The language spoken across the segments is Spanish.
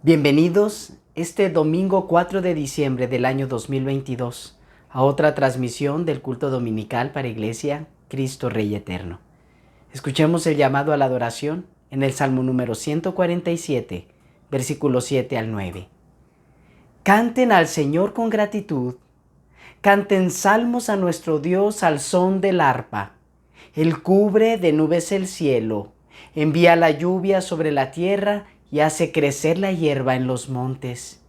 Bienvenidos este domingo 4 de diciembre del año 2022 a otra transmisión del culto dominical para Iglesia Cristo Rey Eterno. Escuchemos el llamado a la adoración en el Salmo número 147, versículos 7 al 9. Canten al Señor con gratitud, canten salmos a nuestro Dios al son del arpa. Él cubre de nubes el cielo, envía la lluvia sobre la tierra y hace crecer la hierba en los montes.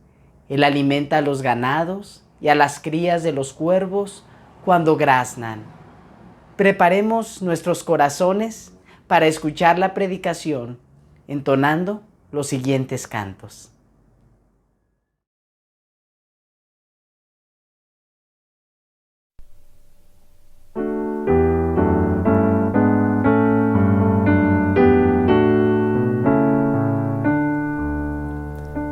Él alimenta a los ganados y a las crías de los cuervos cuando graznan. Preparemos nuestros corazones para escuchar la predicación, entonando los siguientes cantos.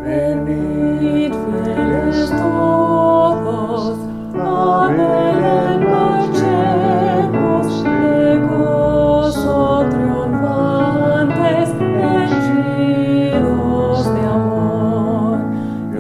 Venid fieles todos, a Belén marchemos, de gozo triunfantes, henchidos de amor,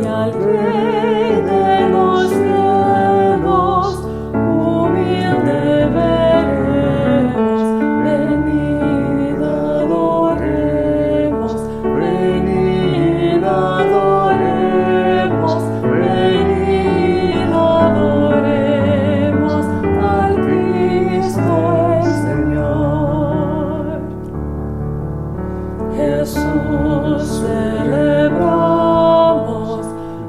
y al Rey de los cielos, humilde veremos. Venid adoremos, venid adoremos, venid adoremos al Cristo el Señor. Jesús, celebramos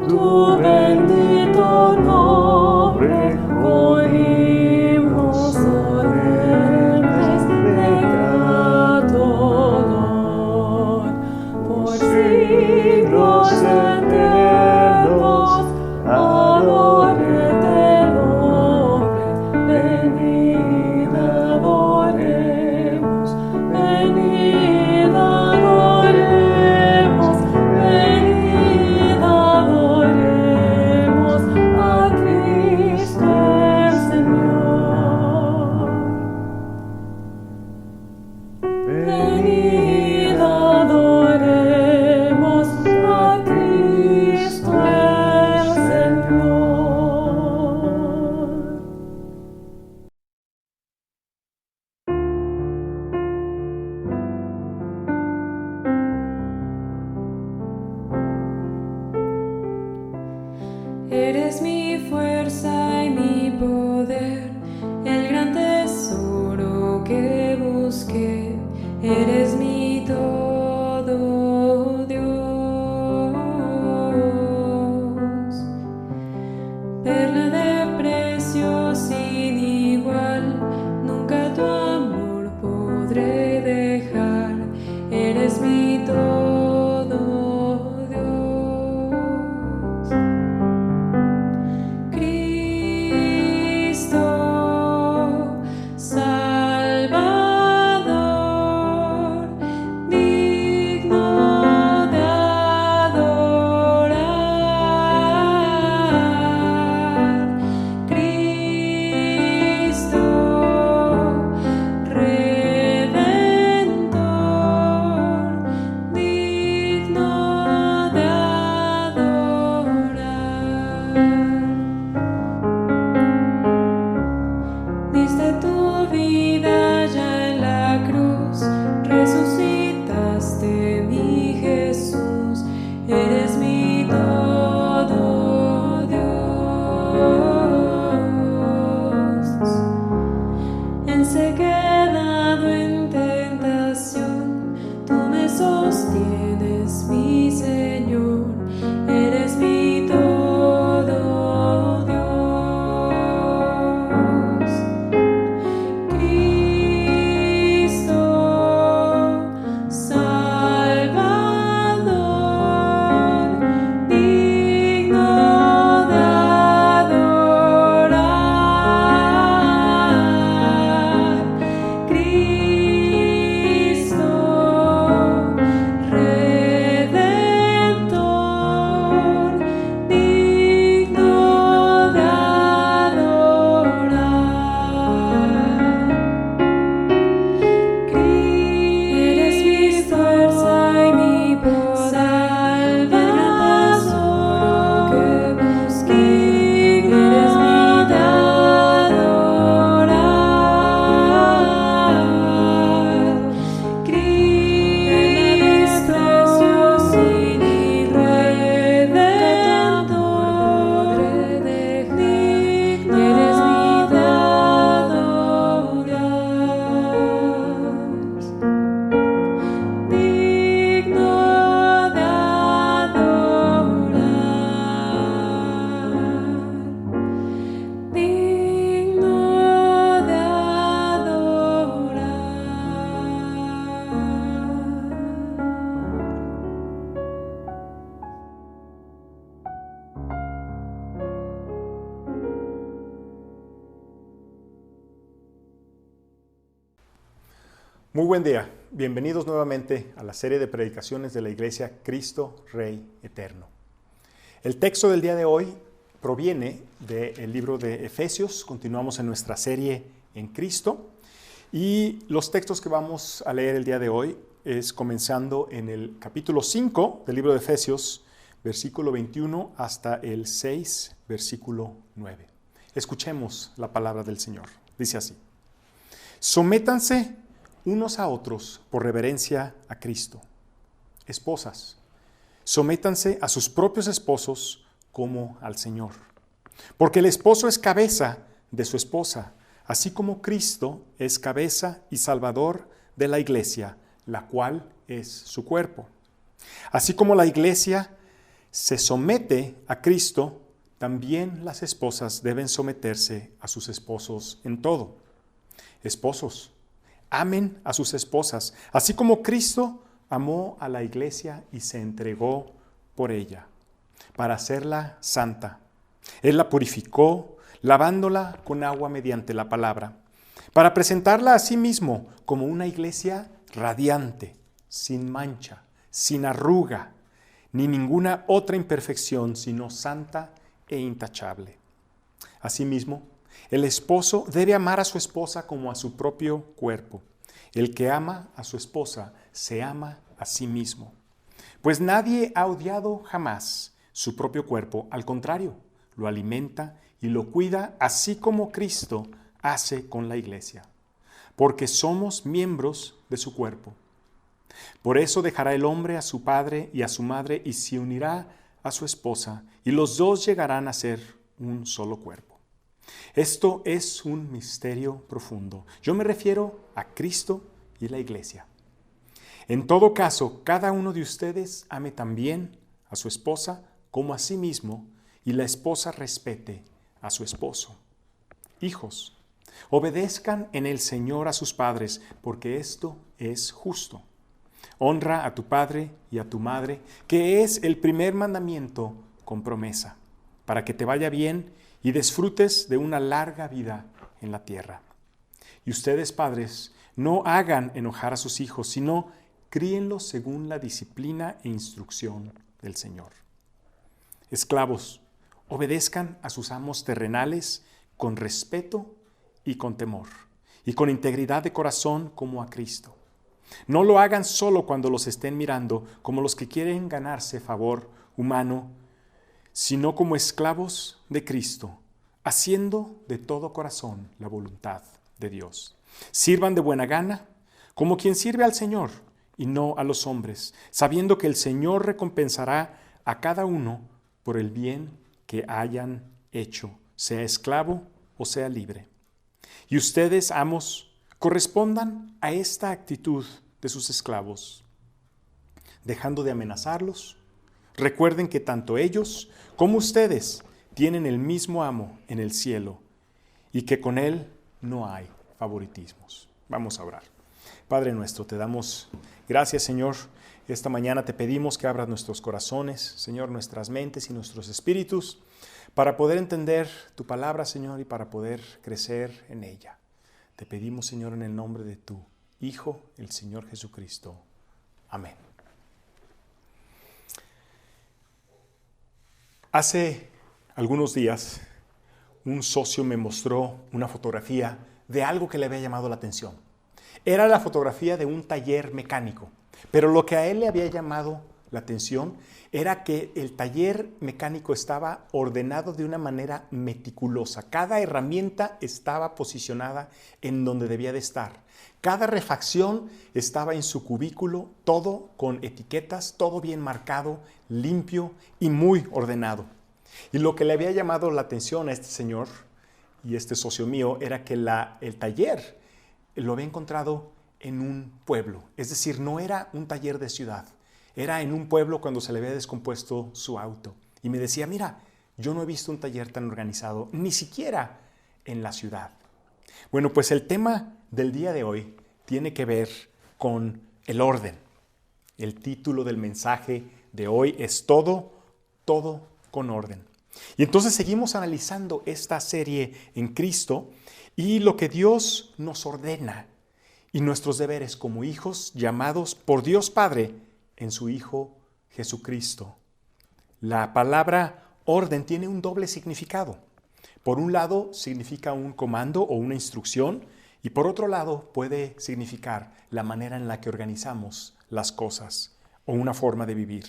tu bendito nombre con himnos solemnes de grato olor. Por siglos eternos, adórete el hombre. Venid adoremos, venid adoremos, venid adoremos a Cristo el Señor. Venid adoremos a Cristo el Señor. Eres mi fuerza y mi poder, el gran tesoro que busqué. Eres mi todo, Dios. Perla de precio sin igual, nunca tu amor podré dejar. Eres mi todo, Dios. Cristo, Salvador, digno de adorar. Cristo, Muy buen día, bienvenidos nuevamente a la serie de predicaciones de la Iglesia Cristo Rey Eterno. El texto del día de hoy proviene del libro de Efesios. Continuamos en nuestra serie en Cristo y los textos que vamos a leer el día de hoy es comenzando en el capítulo 5 del libro de Efesios, versículo 21 hasta el 6, versículo 9. Escuchemos la palabra del Señor. Dice así: sométanse unos a otros por reverencia a Cristo. Esposas, sométanse a sus propios esposos como al Señor. Porque el esposo es cabeza de su esposa, así como Cristo es cabeza y salvador de la iglesia, la cual es su cuerpo. Así como la iglesia se somete a Cristo, también las esposas deben someterse a sus esposos en todo. Esposos, amen a sus esposas, así como Cristo amó a la iglesia y se entregó por ella, para hacerla santa. Él la purificó, lavándola con agua mediante la palabra, para presentarla a sí mismo como una iglesia radiante, sin mancha, sin arruga, ni ninguna otra imperfección, sino santa e intachable. Asimismo, el esposo debe amar a su esposa como a su propio cuerpo. El que ama a su esposa se ama a sí mismo. Pues nadie ha odiado jamás su propio cuerpo, al contrario, lo alimenta y lo cuida, así como Cristo hace con la iglesia, porque somos miembros de su cuerpo. Por eso dejará el hombre a su padre y a su madre y se unirá a su esposa, y los dos llegarán a ser un solo cuerpo. Esto es un misterio profundo. Yo me refiero a Cristo y la iglesia. En todo caso, cada uno de ustedes ame también a su esposa como a sí mismo, y la esposa respete a su esposo. Hijos, obedezcan en el Señor a sus padres, porque esto es justo. Honra a tu padre y a tu madre, que es el primer mandamiento con promesa, para que te vaya bien y disfrutes de una larga vida en la tierra. Y ustedes, padres, no hagan enojar a sus hijos, sino críenlos según la disciplina e instrucción del Señor. Esclavos, obedezcan a sus amos terrenales con respeto y con temor, y con integridad de corazón como a Cristo. No lo hagan solo cuando los estén mirando, como los que quieren ganarse favor humano, sino como esclavos de Cristo, haciendo de todo corazón la voluntad de Dios. Sirvan de buena gana, como quien sirve al Señor y no a los hombres, sabiendo que el Señor recompensará a cada uno por el bien que hayan hecho, sea esclavo o sea libre. Y ustedes, amos, correspondan a esta actitud de sus esclavos, dejando de amenazarlos. Recuerden que tanto ellos como ustedes tienen el mismo amo en el cielo y que con él no hay favoritismos. Vamos a orar. Padre nuestro, te damos gracias, Señor. Esta mañana te pedimos que abras nuestros corazones, Señor, nuestras mentes y nuestros espíritus, para poder entender tu palabra, Señor, y para poder crecer en ella. Te pedimos, Señor, en el nombre de tu Hijo, el Señor Jesucristo. Amén. Hace algunos días, un socio me mostró una fotografía de algo que le había llamado la atención. Era la fotografía de un taller mecánico, pero lo que a él le había llamado la atención era que el taller mecánico estaba ordenado de una manera meticulosa. Cada herramienta estaba posicionada en donde debía de estar. Cada refacción estaba en su cubículo, todo con etiquetas, todo bien marcado, limpio y muy ordenado. Y lo que le había llamado la atención a este señor y este socio mío era que el taller lo había encontrado en un pueblo. Es decir, no era un taller de ciudad. Era en un pueblo cuando se le había descompuesto su auto. Y me decía, mira, yo no he visto un taller tan organizado, ni siquiera en la ciudad. Bueno, pues el tema del día de hoy tiene que ver con el orden. El título del mensaje de hoy es Todo con orden. Y entonces seguimos analizando esta serie en Cristo y lo que Dios nos ordena y nuestros deberes como hijos llamados por Dios Padre en su Hijo Jesucristo. La palabra orden tiene un doble significado. Por un lado significa un comando o una instrucción, y por otro lado puede significar la manera en la que organizamos las cosas o una forma de vivir.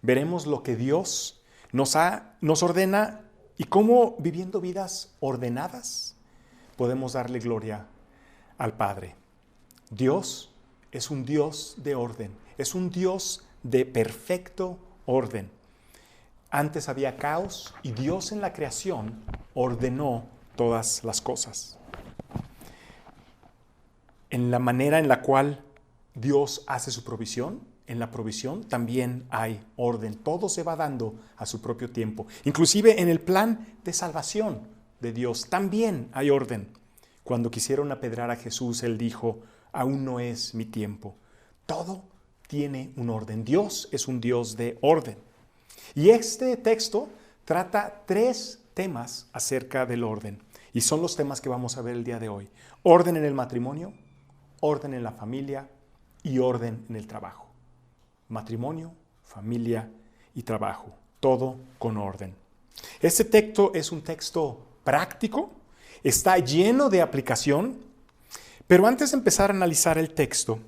Veremos lo que Dios nos ordena y cómo, viviendo vidas ordenadas, podemos darle gloria al Padre. Dios es un Dios de orden, es un Dios de perfecto orden. Antes había caos y Dios en la creación ordenó todas las cosas. En la manera en la cual Dios hace su provisión, en la provisión también hay orden. Todo se va dando a su propio tiempo. Inclusive en el plan de salvación de Dios también hay orden. Cuando quisieron apedrear a Jesús, Él dijo, aún no es mi tiempo. Todo tiene un orden. Dios es un Dios de orden. Y este texto trata 3 temas acerca del orden. Y son los temas que vamos a ver el día de hoy. Orden en el matrimonio, orden en la familia y orden en el trabajo. Matrimonio, familia y trabajo. Todo con orden. Este texto es un texto práctico, está lleno de aplicación, pero antes de empezar a analizar el texto,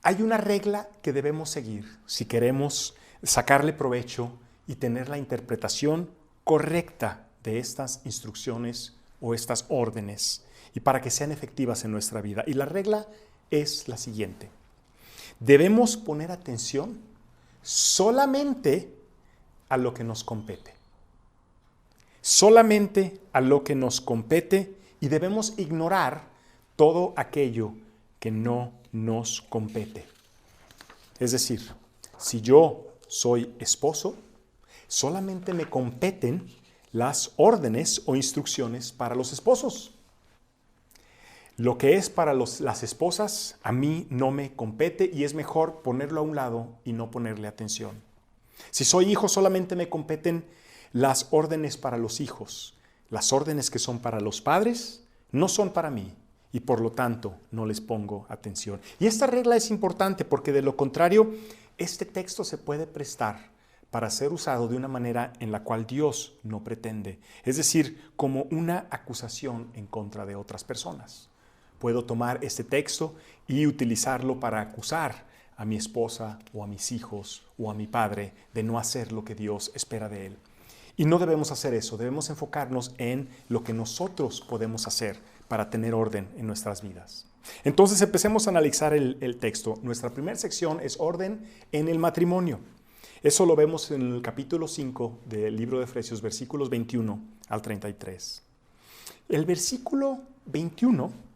hay una regla que debemos seguir si queremos sacarle provecho y tener la interpretación correcta de estas instrucciones o estas órdenes y para que sean efectivas en nuestra vida. Y la regla es la siguiente. Debemos poner atención solamente a lo que nos compete. Solamente a lo que nos compete y debemos ignorar todo aquello que no nos compete. Es decir, si yo soy esposo, solamente me competen las órdenes o instrucciones para los esposos. Lo que es para las esposas, a mí no me compete y es mejor ponerlo a un lado y no ponerle atención. Si soy hijo, solamente me competen las órdenes para los hijos. Las órdenes que son para los padres no son para mí y por lo tanto no les pongo atención. Y esta regla es importante porque de lo contrario, este texto se puede prestar para ser usado de una manera en la cual Dios no pretende. Es decir, como una acusación en contra de otras personas. Puedo tomar este texto y utilizarlo para acusar a mi esposa o a mis hijos o a mi padre de no hacer lo que Dios espera de él. Y no debemos hacer eso, debemos enfocarnos en lo que nosotros podemos hacer para tener orden en nuestras vidas. Entonces empecemos a analizar el texto. Nuestra primera sección es orden en el matrimonio. Eso lo vemos en el capítulo 5 del libro de Efesios, versículos 21 al 33. El versículo 21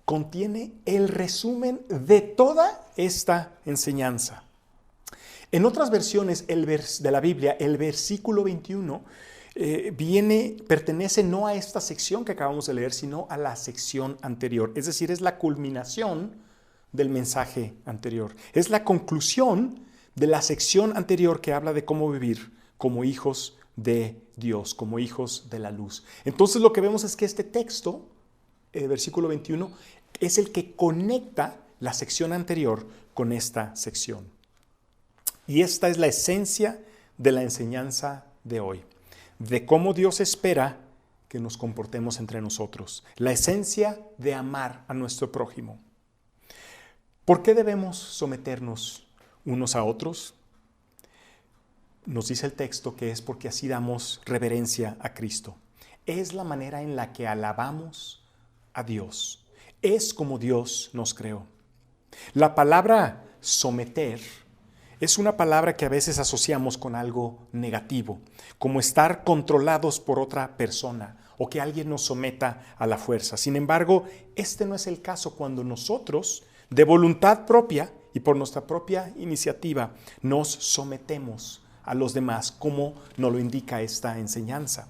contiene el resumen de toda esta enseñanza. En otras versiones de la Biblia, el versículo 21 pertenece no a esta sección que acabamos de leer, sino a la sección anterior. Es decir, es la culminación del mensaje anterior. Es la conclusión de la sección anterior que habla de cómo vivir como hijos de Dios, como hijos de la luz. Entonces lo que vemos es que este texto, versículo 21, es el que conecta la sección anterior con esta sección. Y esta es la esencia de la enseñanza de hoy, de cómo Dios espera que nos comportemos entre nosotros, la esencia de amar a nuestro prójimo. ¿Por qué debemos someternos unos a otros? Nos dice el texto que es porque así damos reverencia a Cristo. Es la manera en la que alabamos a Dios. Es como Dios nos creó. La palabra someter es una palabra que a veces asociamos con algo negativo, como estar controlados por otra persona o que alguien nos someta a la fuerza. Sin embargo, este no es el caso cuando nosotros, de voluntad propia y por nuestra propia iniciativa, nos sometemos a los demás, como nos lo indica esta enseñanza.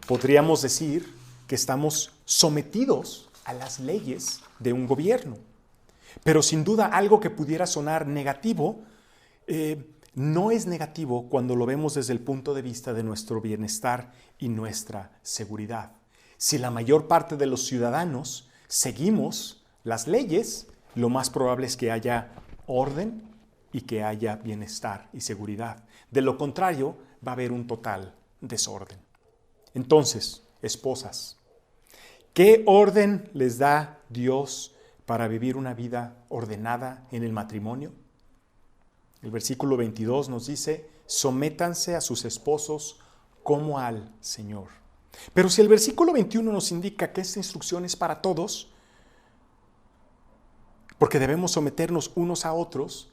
Podríamos decir que estamos sometidos a las leyes de un gobierno. Pero sin duda algo que pudiera sonar negativo, no es negativo cuando lo vemos desde el punto de vista de nuestro bienestar y nuestra seguridad. Si la mayor parte de los ciudadanos seguimos las leyes, lo más probable es que haya orden y que haya bienestar y seguridad. De lo contrario, va a haber un total desorden. Entonces, esposas, ¿qué orden les da Dios para vivir una vida ordenada en el matrimonio? El versículo 22 nos dice, sométanse a sus esposos como al Señor. Pero si el versículo 21 nos indica que esta instrucción es para todos, porque debemos someternos unos a otros,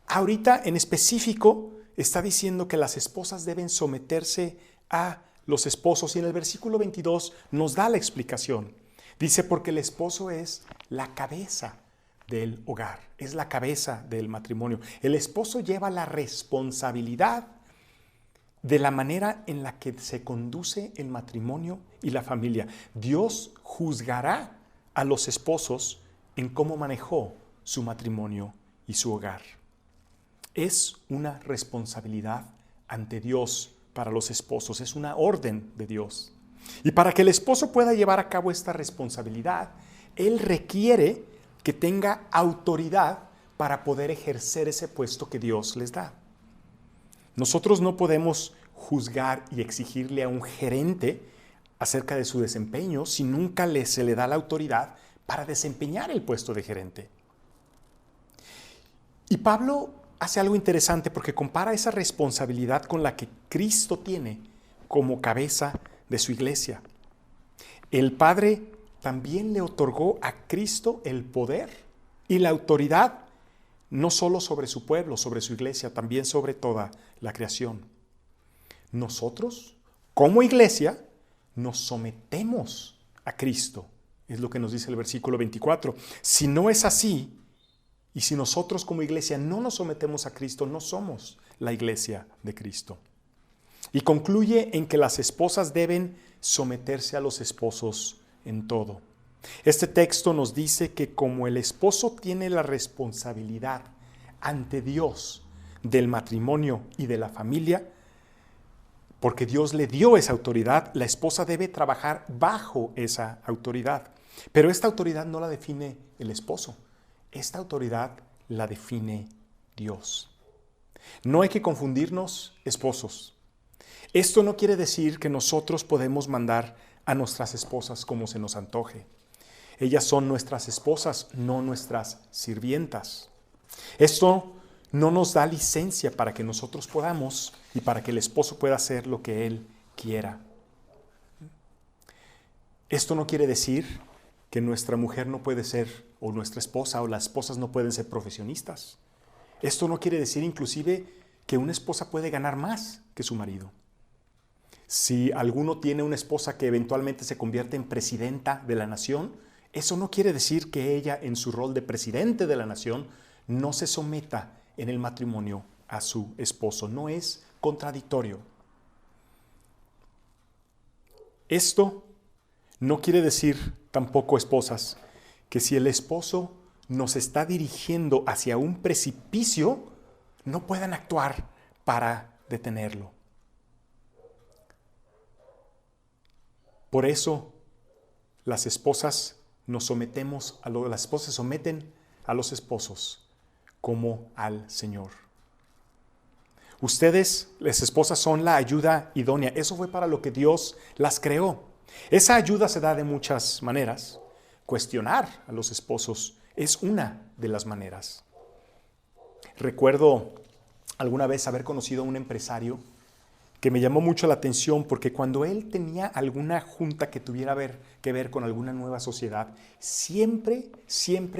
ahorita en específico está diciendo que las esposas deben someterse a los esposos, y en el versículo 22 nos da la explicación. Dice, porque el esposo es la cabeza del hogar, es la cabeza del matrimonio. El esposo lleva la responsabilidad de la manera en la que se conduce el matrimonio y la familia. Dios juzgará a los esposos en cómo manejó su matrimonio y su hogar. Es una responsabilidad ante Dios para los esposos, es una orden de Dios. Y para que el esposo pueda llevar a cabo esta responsabilidad, él requiere que tenga autoridad para poder ejercer ese puesto que Dios les da. Nosotros no podemos juzgar y exigirle a un gerente acerca de su desempeño si nunca se le da la autoridad para desempeñar el puesto de gerente. Y Pablo hace algo interesante porque compara esa responsabilidad con la que Cristo tiene como cabeza de su iglesia. El Padre también le otorgó a Cristo el poder y la autoridad, no solo sobre su pueblo, sobre su iglesia, también sobre toda la creación. Nosotros, como iglesia, nos sometemos a Cristo, es lo que nos dice el versículo 24. Si no es así, y si nosotros como iglesia no nos sometemos a Cristo, no somos la iglesia de Cristo. Y concluye en que las esposas deben someterse a los esposos en todo. Este texto nos dice que como el esposo tiene la responsabilidad ante Dios del matrimonio y de la familia, porque Dios le dio esa autoridad, la esposa debe trabajar bajo esa autoridad. Pero esta autoridad no la define el esposo. Esta autoridad la define Dios. No hay que confundirnos, esposos. Esto no quiere decir que nosotros podemos mandar a nuestras esposas como se nos antoje. Ellas son nuestras esposas, no nuestras sirvientas. Esto no nos da licencia para que nosotros podamos y para que el esposo pueda hacer lo que él quiera. Esto no quiere decir que nuestra mujer no puede ser, o nuestra esposa, o las esposas no pueden ser profesionistas. Esto no quiere decir inclusive que una esposa puede ganar más que su marido. Si alguno tiene una esposa que eventualmente se convierte en presidenta de la nación, eso no quiere decir que ella, en su rol de presidente de la nación, no se someta en el matrimonio a su esposo. No es contradictorio. Esto no quiere decir tampoco, esposas, que si el esposo nos está dirigiendo hacia un precipicio, no puedan actuar para detenerlo. Por eso, las esposas las esposas se someten a los esposos como al Señor. Ustedes, las esposas, son la ayuda idónea. Eso fue para lo que Dios las creó. Esa ayuda se da de muchas maneras. Cuestionar a los esposos es una de las maneras. Recuerdo alguna vez haber conocido a un empresario que me llamó mucho la atención porque cuando él tenía alguna junta que tuviera que ver con alguna nueva sociedad, siempre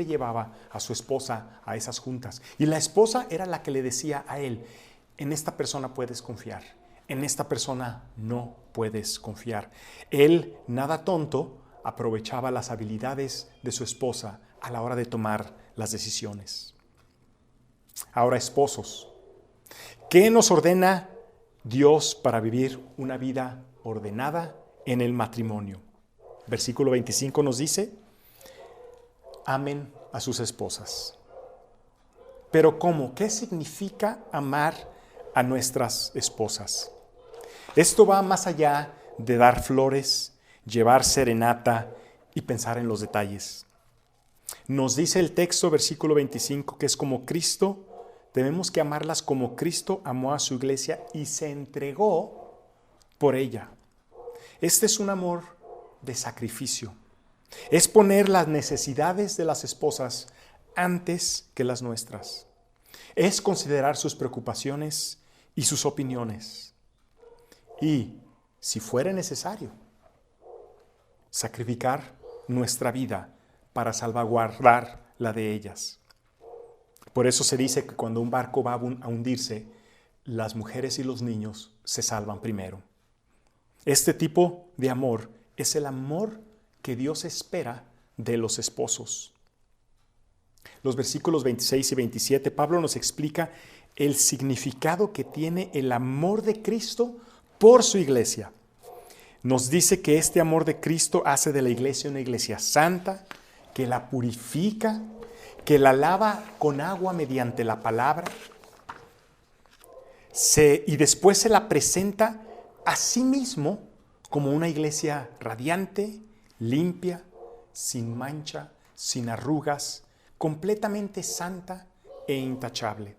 llevaba a su esposa a esas juntas. Y la esposa era la que le decía a él, en esta persona puedes confiar, en esta persona no puedes confiar. Él, nada tonto, aprovechaba las habilidades de su esposa a la hora de tomar las decisiones. Ahora, esposos, ¿qué nos ordena Dios para vivir una vida ordenada en el matrimonio? Versículo 25 nos dice, amen a sus esposas. ¿Pero cómo? ¿Qué significa amar a nuestras esposas? Esto va más allá de dar flores, llevar serenata y pensar en los detalles. Nos dice el texto, versículo 25, que es como Cristo, tenemos que amarlas como Cristo amó a su iglesia y se entregó por ella. Este es un amor de sacrificio. Es poner las necesidades de las esposas antes que las nuestras. Es considerar sus preocupaciones y sus opiniones. Y, si fuera necesario, sacrificar nuestra vida para salvaguardar la de ellas. Por eso se dice que cuando un barco va a hundirse, las mujeres y los niños se salvan primero. Este tipo de amor es el amor que Dios espera de los esposos. Los versículos 26 y 27, Pablo nos explica el significado que tiene el amor de Cristo por su iglesia. Nos dice que este amor de Cristo hace de la iglesia una iglesia santa, que la purifica, que la lava con agua mediante la palabra, y después se la presenta a sí mismo como una iglesia radiante, limpia, sin mancha, sin arrugas, completamente santa e intachable.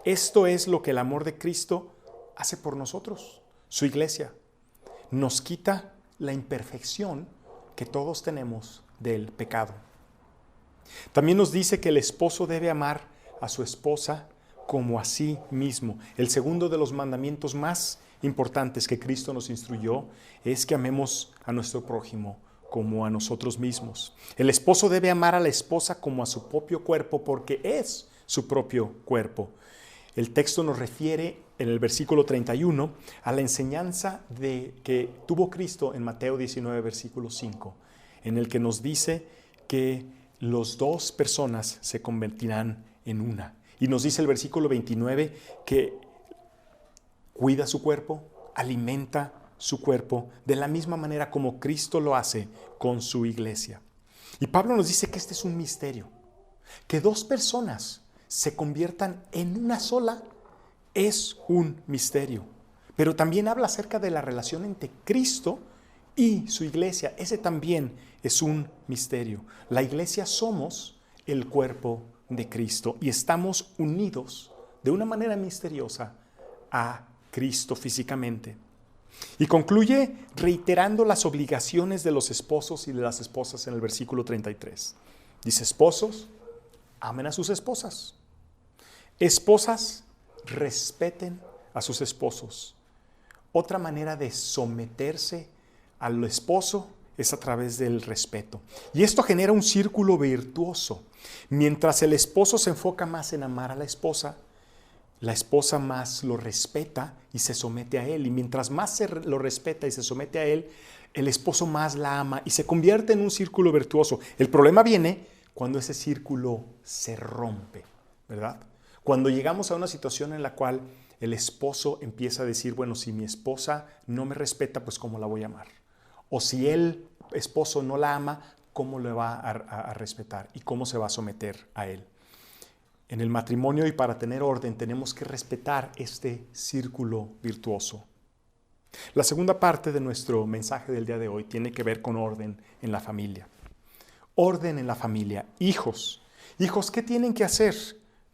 Esto es lo que el amor de Cristo hace por nosotros, su iglesia. Nos quita la imperfección que todos tenemos del pecado. También nos dice que el esposo debe amar a su esposa como a sí mismo. El segundo de los mandamientos más importantes que Cristo nos instruyó es que amemos a nuestro prójimo como a nosotros mismos. El esposo debe amar a la esposa como a su propio cuerpo porque es su propio cuerpo. El texto nos refiere en el versículo 31 a la enseñanza que tuvo Cristo en Mateo 19, versículo 5, en el que nos dice que las dos personas se convertirán en una. Y nos dice el versículo 29 que cuida su cuerpo, alimenta su cuerpo de la misma manera como Cristo lo hace con su iglesia. Y Pablo nos dice que este es un misterio, que dos personas se conviertan en una sola es un misterio. Pero también habla acerca de la relación entre Cristo y su iglesia. Ese también es un misterio. La iglesia somos el cuerpo de Cristo y estamos unidos de una manera misteriosa a Cristo físicamente. Y concluye reiterando las obligaciones de los esposos y de las esposas en el versículo 33. Dice: esposos, amen a sus esposas. Esposas, respeten a sus esposos. Otra manera de someterse al esposo es a través del respeto. Y esto genera un círculo virtuoso. Mientras el esposo se enfoca más en amar a la esposa más lo respeta y se somete a él. Y mientras más lo respeta y se somete a él, el esposo más la ama y se convierte en un círculo virtuoso. El problema viene cuando ese círculo se rompe, ¿verdad? Cuando llegamos a una situación en la cual el esposo empieza a decir, bueno, si mi esposa no me respeta, pues ¿cómo la voy a amar? O si el esposo no la ama, ¿cómo le va a respetar? ¿Y cómo se va a someter a él? En el matrimonio y para tener orden tenemos que respetar este círculo virtuoso. La segunda parte de nuestro mensaje del día de hoy tiene que ver con orden en la familia. Orden en la familia. Hijos, ¿qué tienen que hacer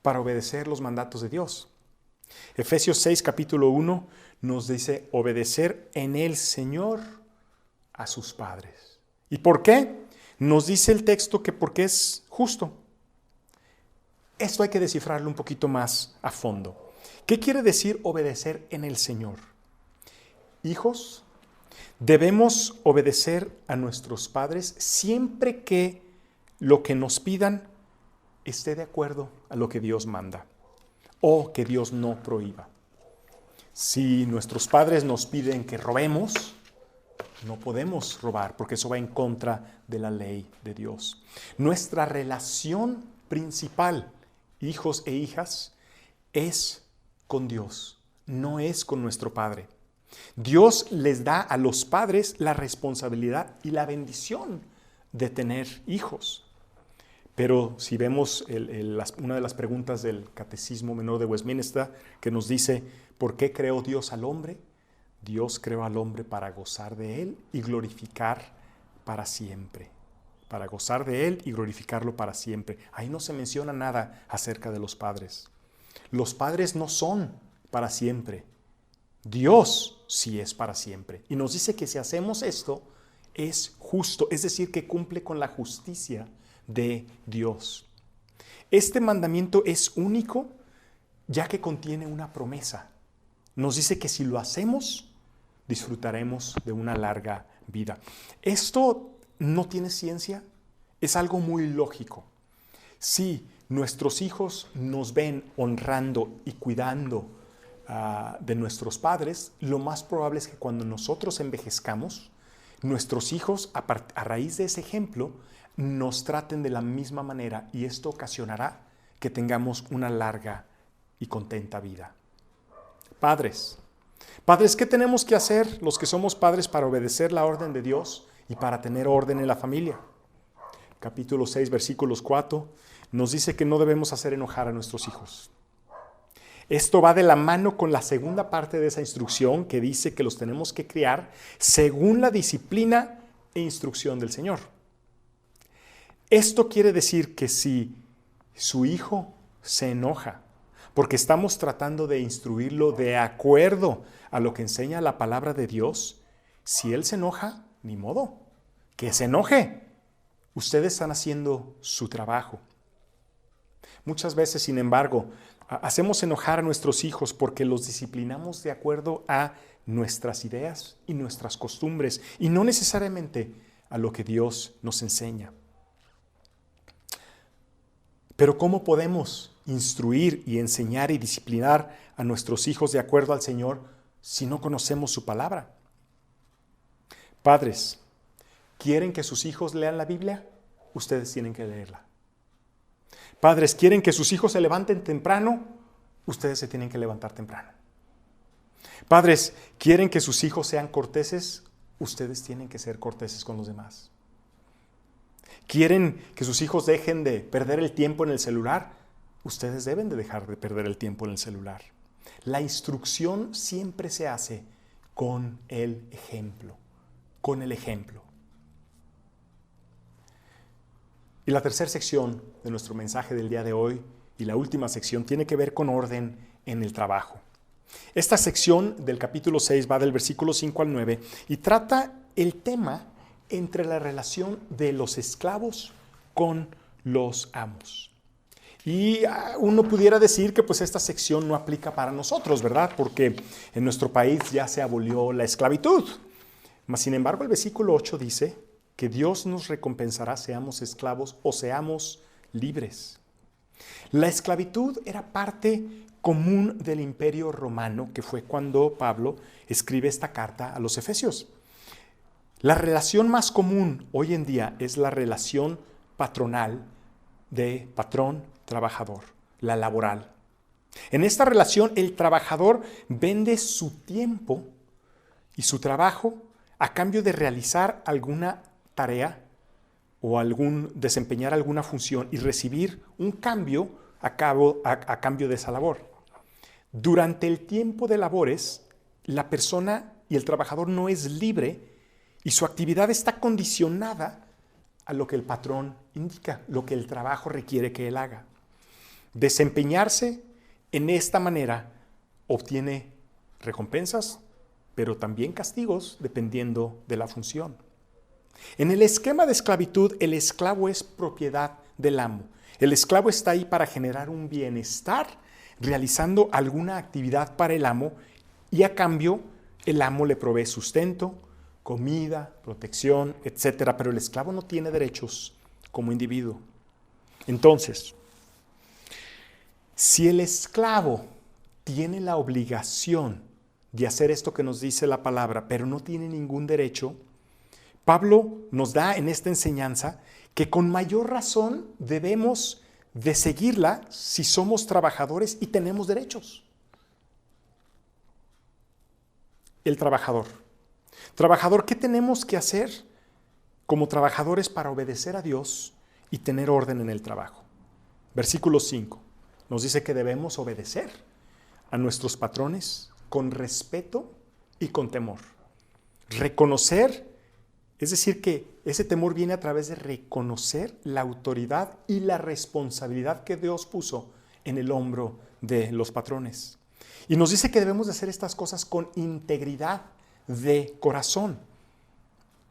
para obedecer los mandatos de Dios? Efesios 6, capítulo 1, nos dice obedecer en el Señor a sus padres. ¿Y por qué? Nos dice el texto que porque es justo. Esto hay que descifrarlo un poquito más a fondo. ¿Qué quiere decir obedecer en el Señor? Hijos, debemos obedecer a nuestros padres siempre que lo que nos pidan esté de acuerdo a lo que Dios manda o que Dios no prohíba. Si nuestros padres nos piden que robemos, no podemos robar porque eso va en contra de la ley de Dios. Nuestra relación principal, hijos e hijas, es con Dios, no es con nuestro Padre. Dios les da a los padres la responsabilidad y la bendición de tener hijos. Pero si vemos una de las preguntas del Catecismo Menor de Westminster que nos dice, ¿por qué creó Dios al hombre? Dios creó al hombre para gozar de él y glorificar para siempre. para gozar de Él y glorificarlo para siempre. Ahí no se menciona nada acerca de los padres. Los padres no son para siempre. Dios sí es para siempre. Y nos dice que si hacemos esto, es justo, es decir, que cumple con la justicia de Dios. Este mandamiento es único, ya que contiene una promesa. Nos dice que si lo hacemos, disfrutaremos de una larga vida. Esto no tiene ciencia, es algo muy lógico. Si nuestros hijos nos ven honrando y cuidando de nuestros padres, lo más probable es que cuando nosotros envejezcamos, nuestros hijos, a raíz de ese ejemplo, nos traten de la misma manera, y esto ocasionará que tengamos una larga y contenta vida. Padres, ¿qué tenemos que hacer los que somos padres para obedecer la orden de Dios y para tener orden en la familia? Capítulo 6, versículos 4, nos dice que no debemos hacer enojar a nuestros hijos. Esto va de la mano con la segunda parte de esa instrucción, que dice que los tenemos que criar según la disciplina e instrucción del Señor. Esto quiere decir que si su hijo se enoja porque estamos tratando de instruirlo de acuerdo a lo que enseña la palabra de Dios, si él se enoja, ni modo, que se enoje. Ustedes están haciendo su trabajo. Muchas veces, sin embargo, hacemos enojar a nuestros hijos porque los disciplinamos de acuerdo a nuestras ideas y nuestras costumbres, y no necesariamente a lo que Dios nos enseña. Pero ¿cómo podemos instruir y enseñar y disciplinar a nuestros hijos de acuerdo al Señor si no conocemos su palabra? Padres, ¿quieren que sus hijos lean la Biblia? Ustedes tienen que leerla. Padres, ¿quieren que sus hijos se levanten temprano? Ustedes se tienen que levantar temprano. Padres, ¿quieren que sus hijos sean corteses? Ustedes tienen que ser corteses con los demás. ¿Quieren que sus hijos dejen de perder el tiempo en el celular? Ustedes deben de dejar de perder el tiempo en el celular. La instrucción siempre se hace con el ejemplo. Con el ejemplo. Y la tercera sección de nuestro mensaje del día de hoy, y la última sección, tiene que ver con orden en el trabajo. Esta sección del capítulo 6 va del versículo 5 al 9 y trata el tema entre la relación de los esclavos con los amos. Y uno pudiera decir que pues esta sección no aplica para nosotros, ¿verdad? Porque en nuestro país ya se abolió la esclavitud. Mas, sin embargo, el versículo 8 dice que Dios nos recompensará, seamos esclavos o seamos libres. La esclavitud era parte común del Imperio Romano, que fue cuando Pablo escribe esta carta a los Efesios. La relación más común hoy en día es la relación patronal de patrón-trabajador, la laboral. En esta relación, el trabajador vende su tiempo y su trabajo a cambio de realizar alguna tarea o desempeñar alguna función y recibir un cambio a cambio de esa labor. Durante el tiempo de labores, la persona y el trabajador no es libre y su actividad está condicionada a lo que el patrón indica, lo que el trabajo requiere que él haga. Desempeñarse en esta manera obtiene recompensas, pero también castigos dependiendo de la función. En el esquema de esclavitud, el esclavo es propiedad del amo. El esclavo está ahí para generar un bienestar, realizando alguna actividad para el amo, y a cambio el amo le provee sustento, comida, protección, etc. Pero el esclavo no tiene derechos como individuo. Entonces, si el esclavo tiene la obligación de hacer esto que nos dice la palabra, pero no tiene ningún derecho, Pablo nos da en esta enseñanza que con mayor razón debemos de seguirla si somos trabajadores y tenemos derechos. El trabajador. Trabajador, ¿qué tenemos que hacer como trabajadores para obedecer a Dios y tener orden en el trabajo? Versículo 5 nos dice que debemos obedecer a nuestros patrones con respeto y con temor. Reconocer, es decir, que Ese temor viene a través de reconocer la autoridad y la responsabilidad que Dios puso en el hombro de los patrones. Y nos dice que debemos de hacer estas cosas con integridad de corazón,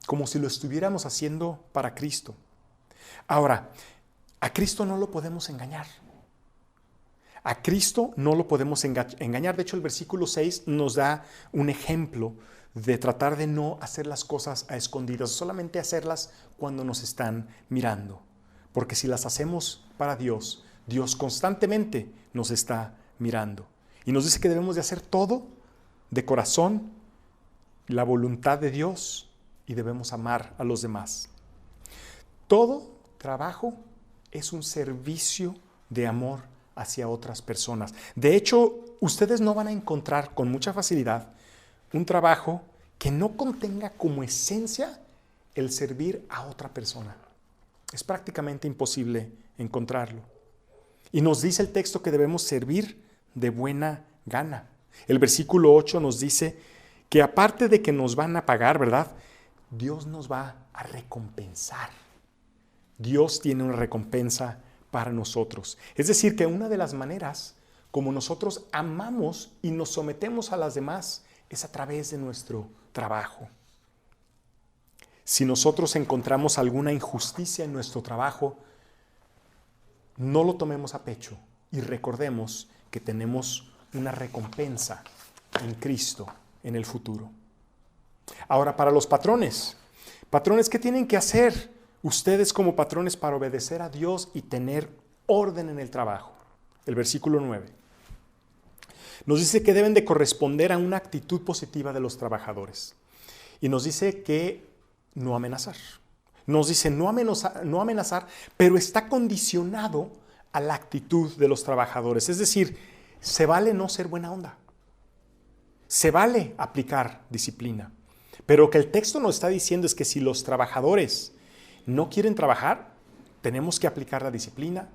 como si lo estuviéramos haciendo para Cristo. Ahora, a Cristo no lo podemos engañar. A Cristo no lo podemos engañar. De hecho, el versículo 6 nos da un ejemplo de tratar de no hacer las cosas a escondidas, solamente hacerlas cuando nos están mirando. Porque si las hacemos para Dios, Dios constantemente nos está mirando. Y nos dice que debemos de hacer todo de corazón, la voluntad de Dios, y debemos amar a los demás. Todo trabajo es un servicio de amor hacia otras personas. De hecho, ustedes no van a encontrar con mucha facilidad un trabajo que no contenga como esencia el servir a otra persona. Es prácticamente imposible encontrarlo. Y nos dice el texto que debemos servir de buena gana. El versículo 8 nos dice que aparte de que nos van a pagar, ¿verdad? Dios nos va a recompensar. Dios tiene una recompensa para nosotros. Es decir, que una de las maneras como nosotros amamos y nos sometemos a las demás es a través de nuestro trabajo. Si nosotros encontramos alguna injusticia en nuestro trabajo, no lo tomemos a pecho y recordemos que tenemos una recompensa en Cristo en el futuro. Ahora, para los patrones, ¿qué tienen que hacer ustedes como patrones para obedecer a Dios y tener orden en el trabajo? El versículo 9 nos dice que deben de corresponder a una actitud positiva de los trabajadores. Y nos dice que no amenazar. Nos dice no amenazar, pero está condicionado a la actitud de los trabajadores. Es decir, se vale no ser buena onda. Se vale aplicar disciplina. Pero lo que el texto nos está diciendo es que si los trabajadores no quieren trabajar, tenemos que aplicar la disciplina.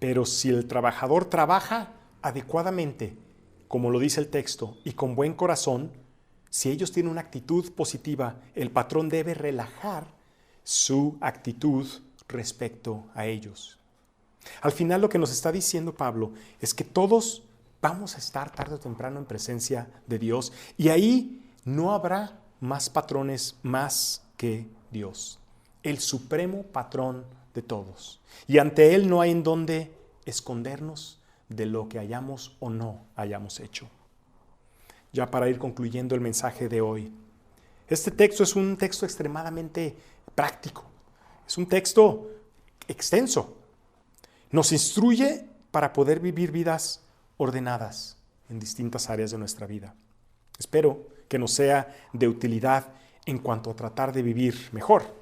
Pero si el trabajador trabaja adecuadamente, como lo dice el texto, y con buen corazón, si ellos tienen una actitud positiva, el patrón debe relajar su actitud respecto a ellos. Al final lo que nos está diciendo Pablo es que todos vamos a estar tarde o temprano en presencia de Dios y ahí no habrá más patrones más que Dios, el supremo patrón de todos. Y ante Él no hay en dónde escondernos de lo que hayamos o no hayamos hecho. Ya para ir concluyendo el mensaje de hoy, este texto es un texto extremadamente práctico, es un texto extenso. Nos instruye para poder vivir vidas ordenadas en distintas áreas de nuestra vida. Espero que nos sea de utilidad en cuanto a tratar de vivir mejor.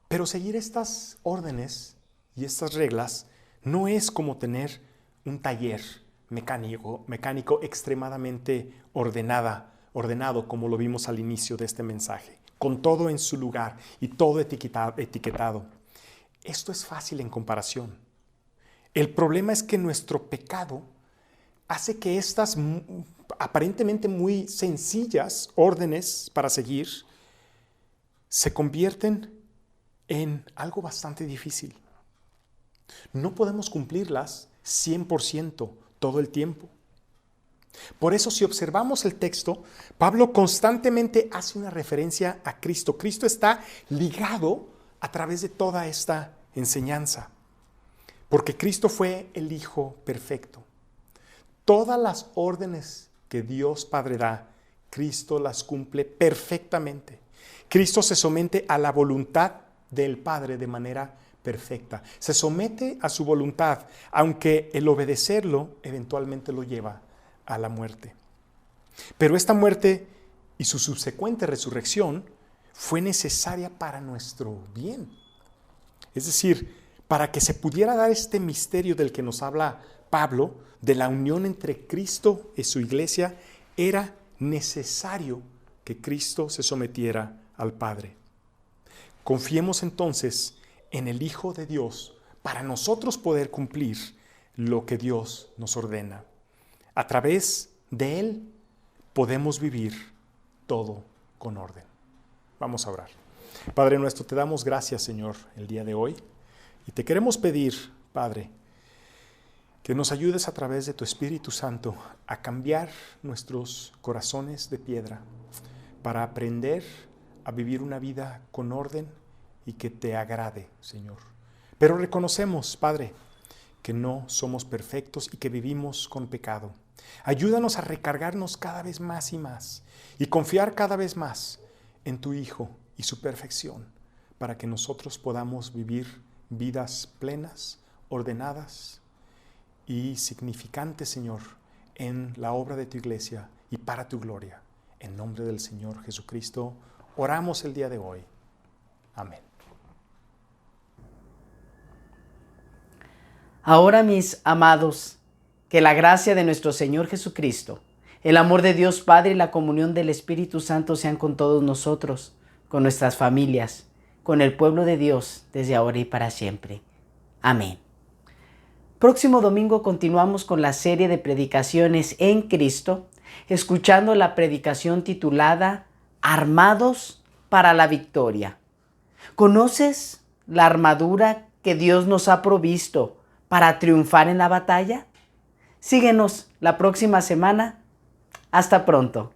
Pero seguir estas órdenes y estas reglas no es como tener un taller mecánico extremadamente ordenado, como lo vimos al inicio de este mensaje, con todo en su lugar y todo etiquetado. Esto es fácil en comparación. El problema es que nuestro pecado hace que estas aparentemente muy sencillas órdenes para seguir se convierten en algo bastante difícil. No podemos cumplirlas 100% todo el tiempo. Por eso, si observamos el texto, Pablo constantemente hace una referencia a Cristo. Cristo está ligado a través de toda esta enseñanza, porque Cristo fue el Hijo perfecto. Todas las órdenes que Dios Padre da, Cristo las cumple perfectamente. Cristo se somete a la voluntad del Padre de manera perfecta. Se somete a su voluntad, aunque el obedecerlo eventualmente lo lleva a la muerte. Pero esta muerte y su subsecuente resurrección fue necesaria para nuestro bien. Es decir, para que se pudiera dar este misterio del que nos habla Pablo, de la unión entre Cristo y su iglesia, era necesario que Cristo se sometiera al Padre. Confiemos entonces en el Hijo de Dios para nosotros poder cumplir lo que Dios nos ordena. A través de Él podemos vivir todo con orden. Vamos a orar. Padre nuestro, te damos gracias, Señor, el día de hoy. Y te queremos pedir, Padre, que nos ayudes a través de tu Espíritu Santo a cambiar nuestros corazones de piedra para aprender a vivir una vida con orden y que te agrade, Señor. Pero reconocemos, Padre, que no somos perfectos y que vivimos con pecado. Ayúdanos a recargarnos cada vez más y más y confiar cada vez más en tu Hijo y su perfección para que nosotros podamos vivir vidas plenas, ordenadas y significantes, Señor, en la obra de tu iglesia y para tu gloria. En nombre del Señor Jesucristo, oramos el día de hoy. Amén. Ahora, mis amados, que la gracia de nuestro Señor Jesucristo, el amor de Dios Padre y la comunión del Espíritu Santo sean con todos nosotros, con nuestras familias, con el pueblo de Dios, desde ahora y para siempre. Amén. Próximo domingo continuamos con la serie de predicaciones en Cristo, escuchando la predicación titulada Armados para la Victoria. ¿Conoces la armadura que Dios nos ha provisto para triunfar en la batalla? Síguenos la próxima semana. Hasta pronto.